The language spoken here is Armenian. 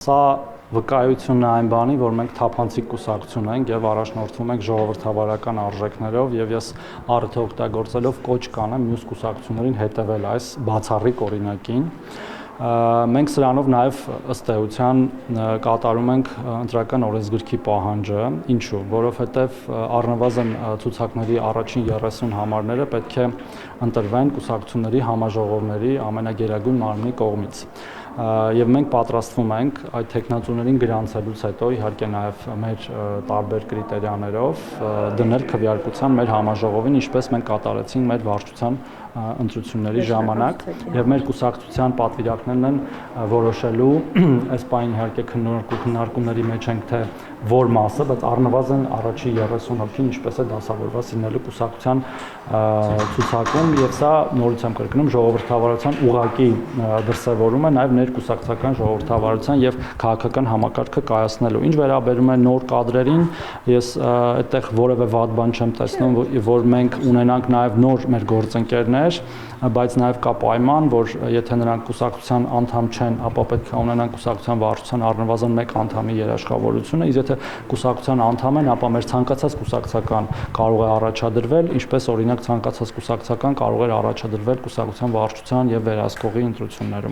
Սա վկայությունն է այն բանի, որ մենք թափանցիկ կուսակցություն ենք եւ առաջնորդվում ենք ժողովրդավարական արժեքներով եւ ես առիթը օգտագործելով կոչ կանեմ մյուս կուսակցություններին հետեւել այս բացառիկ օրինակին։ Մենք սրանով նաեւ ըստ էության կատարում ենք ընտրական օրենսգրքի պահանջը, ինչու, որովհետեւ առնվազն ցուցակների առաջին 30 համարները պետք է ընտրվեն կուսակցությունների համաժողովների ամենագերագույն մարմնի կողմից։ Եվ մենք պատրաստվում ենք այդ տեխնացուներին գրանցելուց հետո իհարկե նաև մեր տարբեր կրիտերիաներով դնել քվեարկության մեր համաժողովին, ինչպես մենք կատարեցինք մեր վարչության ընտրությունների ժամանակ եւ մեր կուսակցության պատվիրակներն են որոշելու այս պայն իհարկե քննարկումների մեջ ենք թե որ մասը, բայց առնվազն առաջի 30 հոգին ինչպես է դասավորված լինելու կուսակցության ցուցակում եւ սա նորից եմ կրկնում ժողովրդավարության ուղղակի դրսևորում է նաեւ ներկուսակցական ժողովրդավարության եւ քաղաքական համակարգը կայացնելու։ Ինչ վերաբերում է նոր կադրերին, ես այդտեղ որևէ վատ բան չեմ տեսնում, որ մենք ունենանք նաեւ նոր մեր գործընկերներ, բայց նաեւ կա պայման, որ եթե նրանք կուսակցության անդամ չեն, ապա պետք է ունենան կուսակցության վարչության առնվազն 1 անդամի երաշխավորությունը, իսկ եթե կուսակցության անդամ են, ապա մեր ցանկացած կուսակցական կարող է առաջադրվել, ինչպես օրինակ ցանկացած կուսակցական կարող էր առաջադրվել կուսակցության վարչության եւ վերահսկողի ընտրություններում։